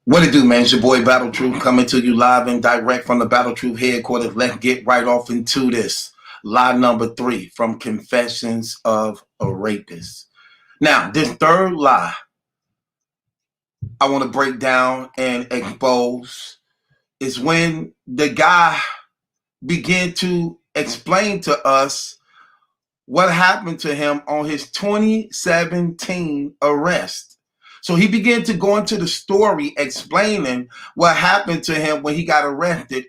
What it do, man? It's your boy Battle Truth coming to you live and direct from the Battle Truth headquarters. Let's get right off into this. Lie number 3 from Confessions of a Rapist. Now, this third lie I want to break down and expose is when the guy began to explain to us what happened to him on his 2017 arrest. So he began to go into the story explaining what happened to him when he got arrested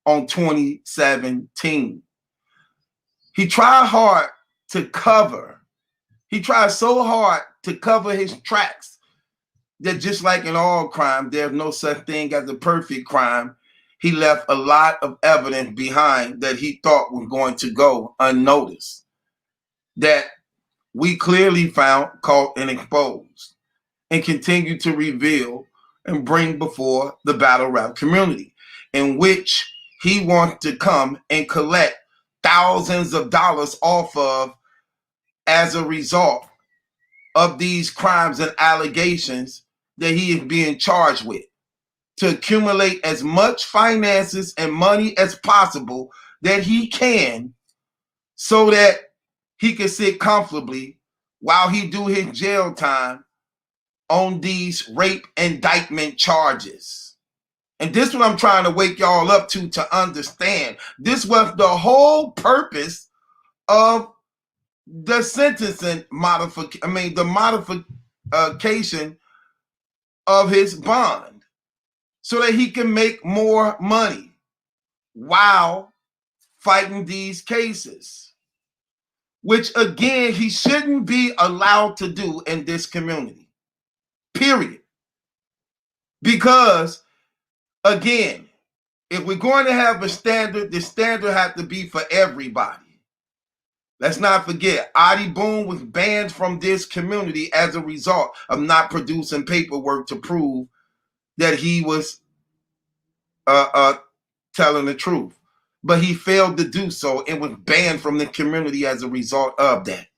on 2017. He tried hard to cover. He tried so hard to cover his tracks that just like in all crime, there's no such thing as a perfect crime. He left a lot of evidence behind that he thought was going to go unnoticed, that we clearly found, caught, and exposed, and continue to reveal and bring before the battle rap community, in which he wants to come and collect thousands of dollars off of as a result of these crimes and allegations that he is being charged with, to accumulate as much finances and money as possible that he can, so that he can sit comfortably while he do his jail time on these rape indictment charges. And this is what I'm trying to wake y'all up to understand. This was the whole purpose of the sentencing modification, the modification of his bond, so that he can make more money while fighting these cases, which again, he shouldn't be allowed to do in this community. Period. Because, again, if we're going to have a standard, the standard has to be for everybody. Let's not forget, Adi Boone was banned from this community as a result of not producing paperwork to prove that he was telling the truth. But he failed to do so and was banned from the community as a result of that.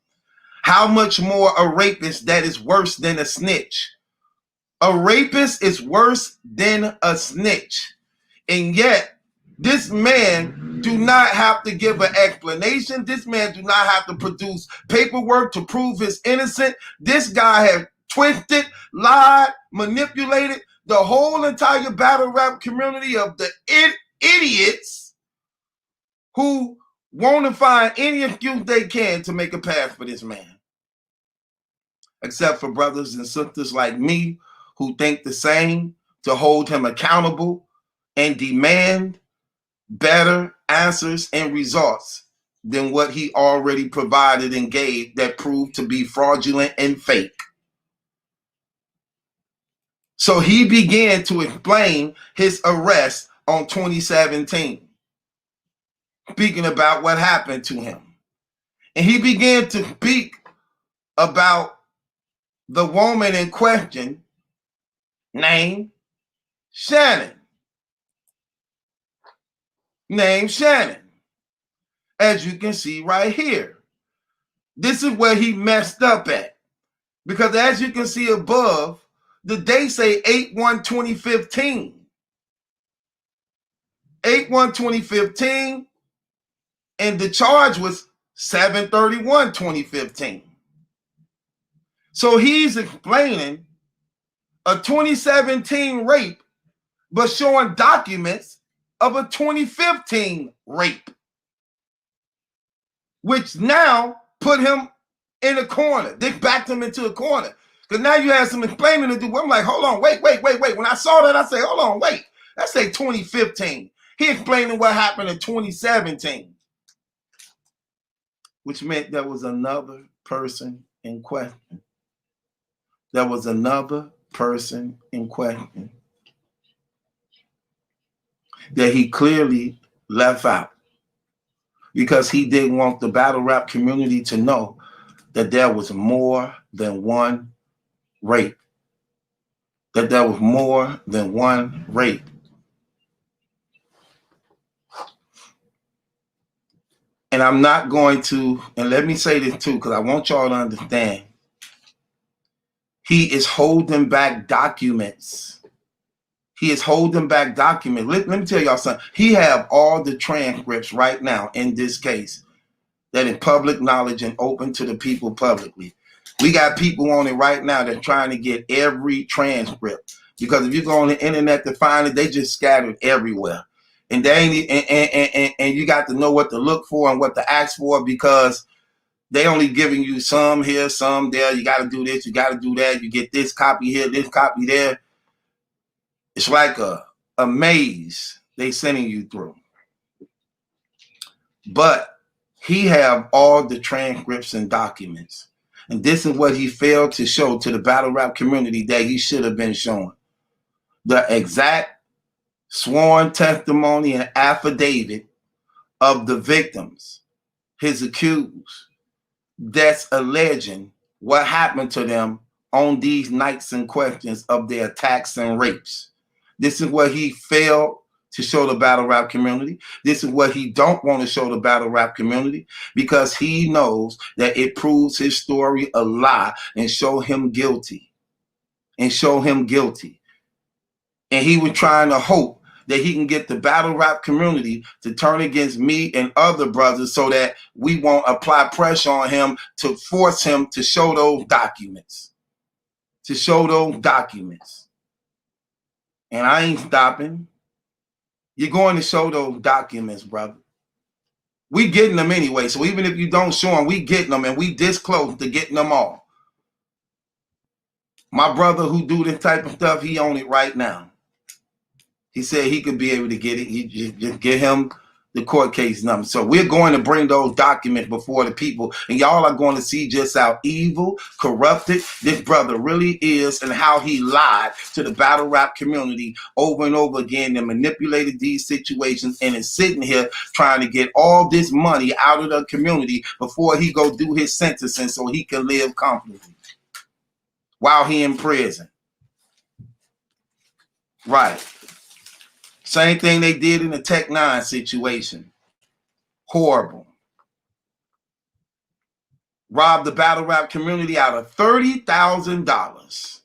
How much more a rapist that is worse than a snitch? A rapist is worse than a snitch. And yet, this man do not have to give an explanation. This man do not have to produce paperwork to prove his innocent. This guy has twisted, lied, manipulated the whole entire battle rap community of the idiots who want to find any excuse they can to make a pass for this man. Except for brothers and sisters like me, who think the same, to hold him accountable and demand better answers and results than what he already provided and gave that proved to be fraudulent and fake. So he began to explain his arrest on 2017, speaking about what happened to him. And he began to speak about the woman in question named Shannon. As you can see right here. This is where he messed up at. Because as you can see above, the date say 8/1/2015. 8/1/2015, and the charge was 7/31/2015. So he's explaining a 2017 rape, but showing documents of a 2015 rape, which now put him in a corner. They backed him into a corner. Because now you have some explaining to do. I'm like, hold on, wait. When I saw that, I said, hold on, wait. Let's say 2015. He explaining what happened in 2017, which meant there was another person in question. There was another person in question that he clearly left out, because he didn't want the battle rap community to know that there was more than one rape. That there was more than one rape. And I'm not going to, and let me say this too, because I want y'all to understand, He is holding back documents. He is holding back documents. Let me tell y'all something. He have all the transcripts right now in this case that is public knowledge and open to the people publicly. We got people on it right now that trying to get every transcript, because if you go on the internet to find it, they just scattered everywhere. And they ain't, and you got to know what to look for and what to ask for, because they only giving you some here, some there. You got to do this, you got to do that. You get this copy here, this copy there. It's like a maze they sending you through. But he have all the transcripts and documents. And this is what he failed to show to the battle rap community that he should have been showing. The exact sworn testimony and affidavit of the victims, his accused, that's alleging what happened to them on these nights and questions of their attacks and rapes. This is what he failed to show the battle rap community. This is what he don't want to show the battle rap community, because he knows that it proves his story a lie and show him guilty. And show him guilty. And he was trying to hope that he can get the battle rap community to turn against me and other brothers so that we won't apply pressure on him to force him to show those documents. To show those documents. And I ain't stopping. You're going to show those documents, brother. We getting them anyway. So even if you don't show them, we getting them, and we this close to getting them all. My brother who do this type of stuff, he on it right now. He said he could be able to get it. He just get him the court case number. So we're going to bring those documents before the people, and y'all are going to see just how evil, corrupted this brother really is, and how he lied to the battle rap community over and over again and manipulated these situations, and is sitting here trying to get all this money out of the community before he go do his sentencing so he can live comfortably while he in prison. Right. Same thing they did in the Tech 9 situation. Horrible. Robbed the battle rap community out of $30,000.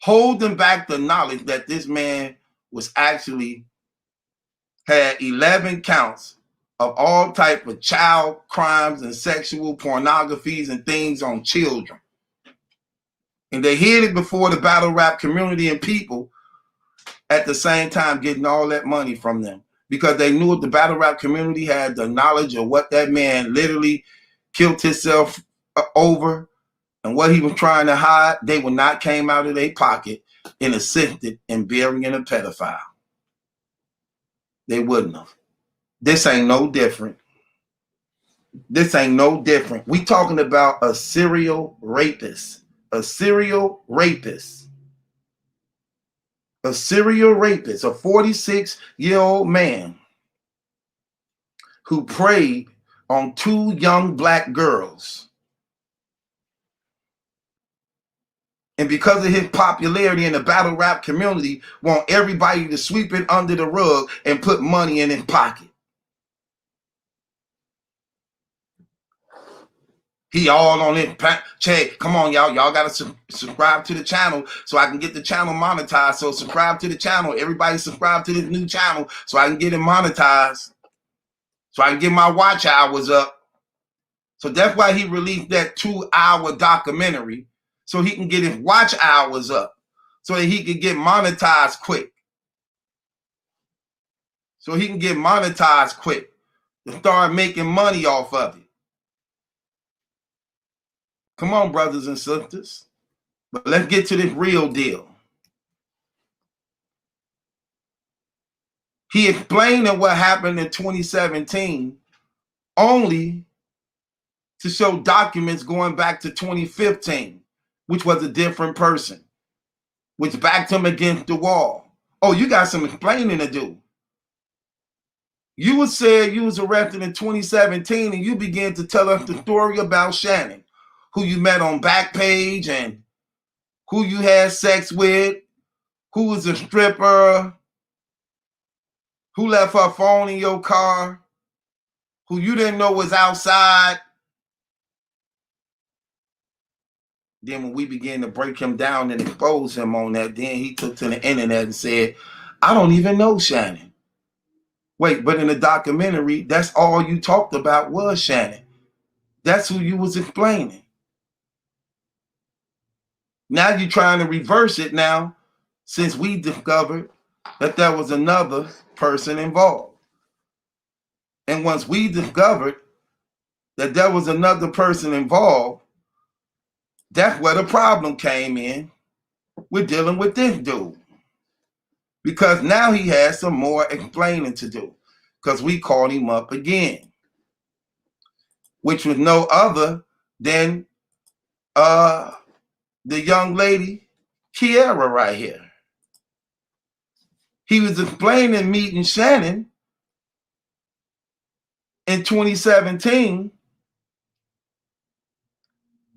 Holding back the knowledge that this man was actually had 11 counts of all type of child crimes and sexual pornographies and things on children. And they hid it before the battle rap community and people, at the same time getting all that money from them, because they knew if the battle rap community had the knowledge of what that man literally killed himself over and what he was trying to hide, they would not came out of their pocket and assisted in burying a pedophile. They wouldn't have. This ain't no different. This ain't no different. We talking about a serial rapist. A serial rapist. A serial rapist, a 46-year-old man who preyed on 2 young black girls. And because of his popularity in the battle rap community, want everybody to sweep it under the rug and put money in his pocket. He all on it. Che, come on, y'all. Y'all got to subscribe to the channel so I can get the channel monetized. So subscribe to the channel. Everybody subscribe to this new channel so I can get it monetized. So I can get my watch hours up. So that's why he released that 2-hour documentary, so he can get his watch hours up, so that he can get monetized quick. So he can get monetized quick to start making money off of it. Come on, brothers and sisters. But let's get to this real deal. He explained what happened in 2017 only to show documents going back to 2015, which was a different person, which backed him against the wall. Oh, you got some explaining to do. You said you was arrested in 2017, and you began to tell us the story about Shannon, who you met on Backpage and who you had sex with, who was a stripper, who left her phone in your car, who you didn't know was outside. Then when we began to break him down and expose him on that, then he took to the internet and said, I don't even know Shannon. Wait, but in the documentary, that's all you talked about was Shannon. That's who you was explaining. Now you're trying to reverse it now, since we discovered that there was another person involved. And once we discovered that there was another person involved, that's where the problem came in. We're dealing with this dude. Because now he has some more explaining to do. Because we called him up again. Which was no other than the young lady, Kiara, right here. He was explaining meeting Shannon in 2017,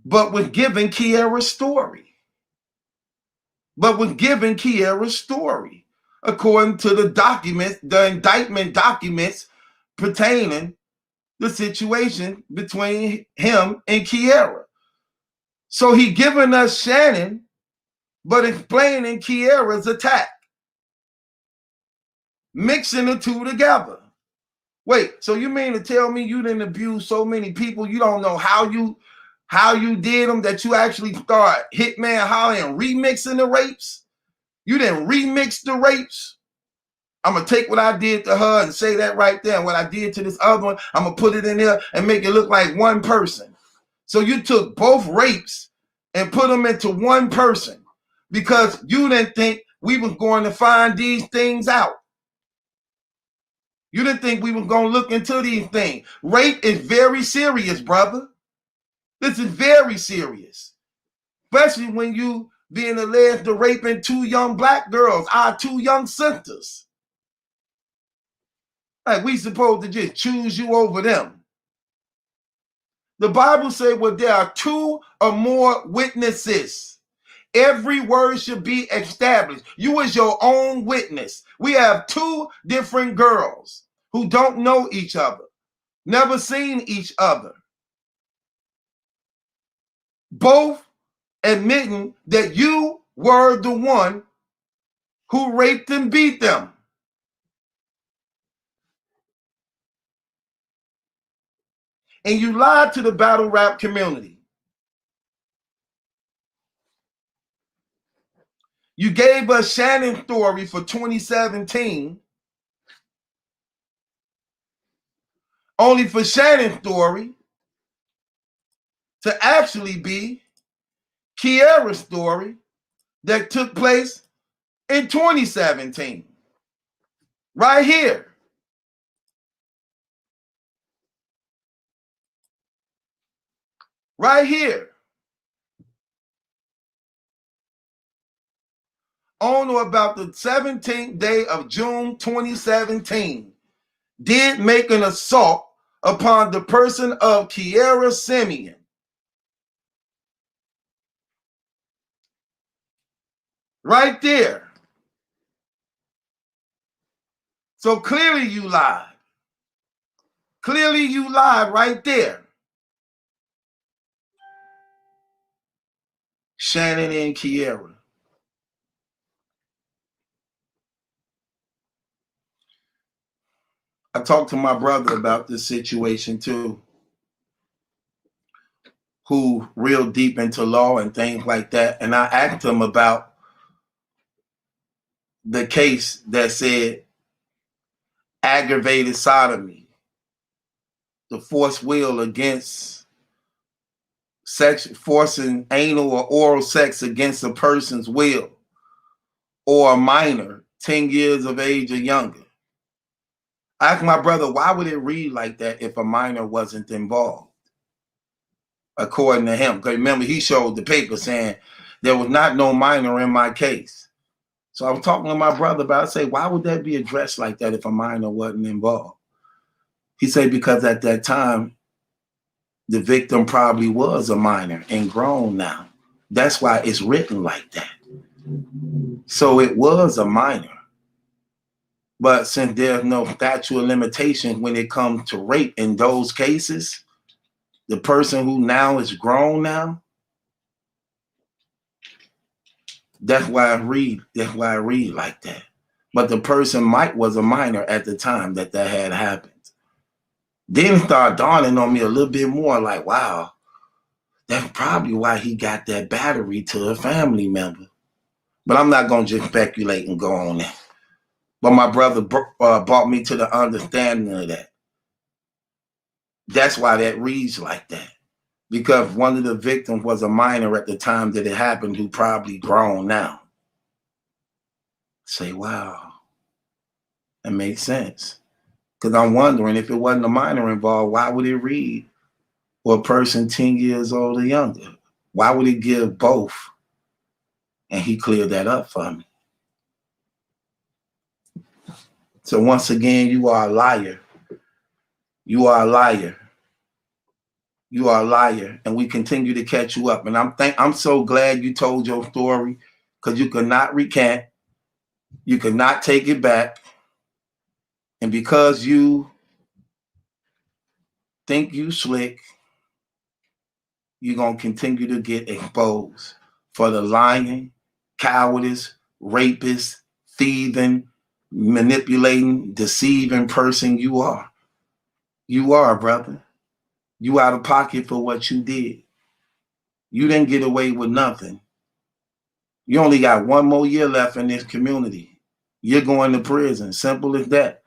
but was giving Kiara's story. According to the documents, the indictment documents pertaining the situation between him and Kiara. So he giving us Shannon, but explaining Kiara's attack. Mixing the two together. Wait, so you mean to tell me you didn't abuse so many people, you don't know how you did them, that you actually start Hitman Holly and remixing the rapes? You didn't remix the rapes? I'm going to take what I did to her and say that right there. And what I did to this other one, I'm going to put it in there and make it look like one person. So you took both rapes and put them into one person because you didn't think we was going to find these things out. You didn't think we were going to look into these things. Rape is very serious, brother. This is very serious. Especially when you being alleged of raping 2 young black girls, our 2 young sisters. Like we supposed to just choose you over them. The Bible says, well, there are 2 or more witnesses. Every word should be established. You as your own witness. We have 2 different girls who don't know each other, never seen each other. Both admitting that you were the one who raped and beat them. And you lied to the battle rap community. You gave us Shannon's story for 2017, only for Shannon's story to actually be Kiara's story that took place in 2017. Right here. Right here. On or about the 17th day of June 2017, did make an assault upon the person of Kiara Simeon. Right there. So clearly you lied. Clearly you lied right there. Shannon and Kiara. I talked to my brother about this situation too, who real deep into law and things like that. And I asked him about the case that said aggravated sodomy, the forced will against sex, forcing anal or oral sex against a person's will, or a minor, 10 years of age or younger. I asked my brother, why would it read like that if a minor wasn't involved? According to him, because remember, he showed the paper saying there was not no minor in my case. So I was talking to my brother about it. I say, why would that be addressed like that if a minor wasn't involved? He said, because at that time, the victim probably was a minor and grown now. That's why it's written like that. So it was a minor. But since there's no statute of limitations when it comes to rape in those cases, the person who now is grown now, That's why I read. That's why I read like that. But the person was a minor at the time that had happened. Then it started dawning on me a little bit more, like, wow, that's probably why he got that battery to a family member. But I'm not gonna just speculate and go on that. But my brother brought me to the understanding of that. That's why that reads like that. Because one of the victims was a minor at the time that it happened, who probably grown now. Say, wow, that makes sense. Because I'm wondering, if it wasn't a minor involved, why would it read for a person 10 years old or younger? Why would it give both? And he cleared that up for me. So once again, you are a liar. You are a liar. You are a liar, and we continue to catch you up. And I'm so glad you told your story, because you could not recant, you could not take it back, and because you think you slick, you're gonna continue to get exposed for the lying, cowardice, rapist, thieving, manipulating, deceiving person you are. You are, brother. You out of pocket for what you did. You didn't get away with nothing. You only got one more year left in this community. You're going to prison. Simple as that.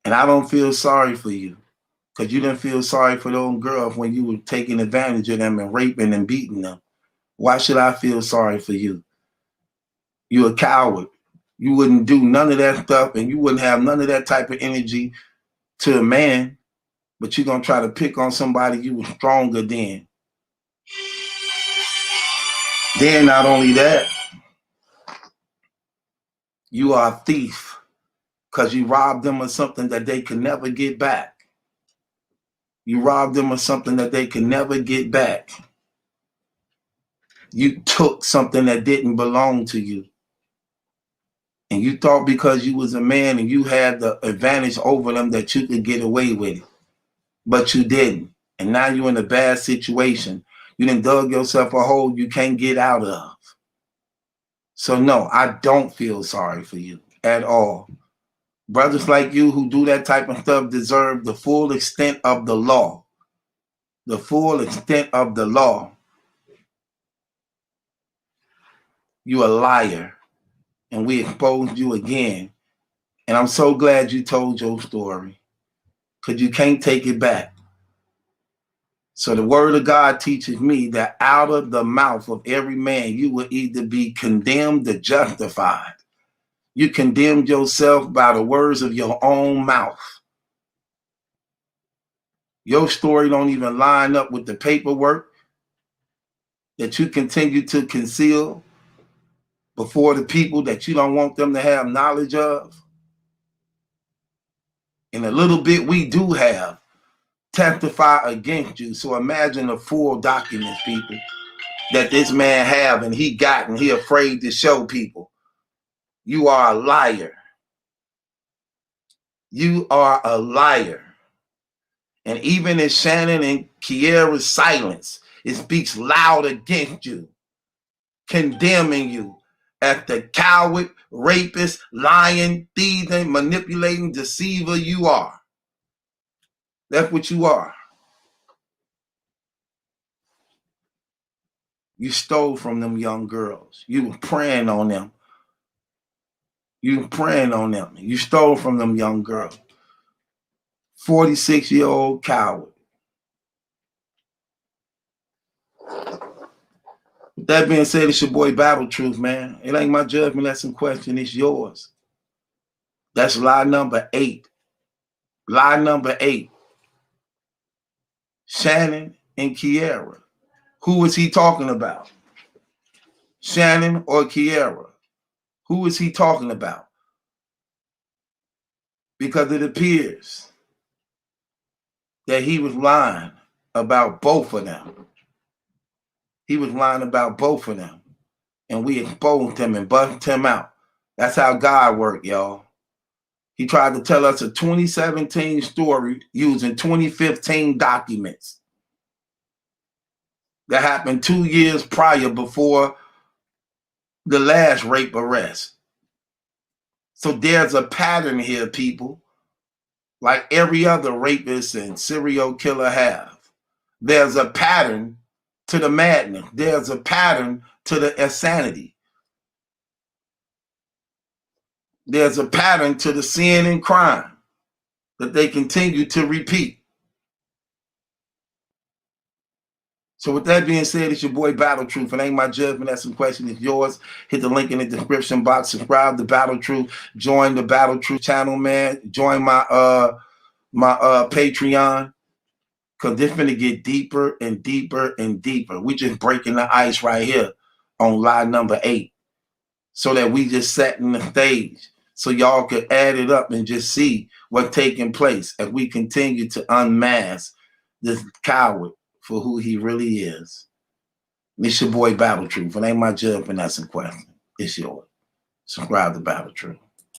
And I don't feel sorry for you, because you didn't feel sorry for those girls when you were taking advantage of them and raping and beating them. Why should I feel sorry for you? You're a coward. You wouldn't do none of that stuff, and you wouldn't have none of that type of energy to a man, but you're going to try to pick on somebody you were stronger than. Then not only that, you are a thief, because you robbed them of something that they could never get back. You robbed them of something that they could never get back. You took something that didn't belong to you. And you thought because you was a man and you had the advantage over them that you could get away with it. But you didn't. And now you're in a bad situation. You done dug yourself a hole you can't get out of. So no, I don't feel sorry for you at all. Brothers like you who do that type of stuff deserve the full extent of the law. The full extent of the law. You a liar. And we exposed you again. And I'm so glad you told your story, because you can't take it back. So the word of God teaches me that out of the mouth of every man, you will either be condemned or justified. You condemned yourself by the words of your own mouth. Your story don't even line up with the paperwork that you continue to conceal before the people that you don't want them to have knowledge of. And a little bit we do have testify against you. So imagine the full documents, people, that this man have and he got, and he afraid to show people. You are a liar. You are a liar. And even in Shannon and Kiara's silence, it speaks loud against you, condemning you as the coward, rapist, lying, thieving, manipulating deceiver you are. That's what you are. You stole from them young girls. You were preying on them. You were preying on them. You stole from them young girls. 46-year-old coward. With that being said, it's your boy Battle Truth, man. It ain't my judgment lesson question, it's yours. That's lie number 8. Lie number 8. Shannon and Kiara. Who is he talking about? Shannon or Kiara? Who is he talking about? Because it appears that he was lying about both of them. He was lying about both of them. And we exposed him and busted him out. That's how God worked, y'all. He tried to tell us a 2017 story using 2015 documents that happened 2 years prior, before the last rape arrest. So there's a pattern here, people. Like every other rapist and serial killer have. There's a pattern to the madness. There's a pattern to the insanity. There's a pattern to the sin and crime that they continue to repeat. So with that being said, it's your boy Battle Truth. It ain't my judgment. That's some question. It's yours. Hit the link in the description box. Subscribe to Battle Truth. Join the Battle Truth channel, man. Join my Patreon. Cause this finna get deeper and deeper and deeper. We just breaking the ice right here on lie number 8. So that we just setting the stage. So y'all could add it up and just see what's taking place as we continue to unmask this coward for who he really is. It's your boy Battle Truth. It ain't my judgment, that's a question. It's yours. Subscribe to Battle Truth.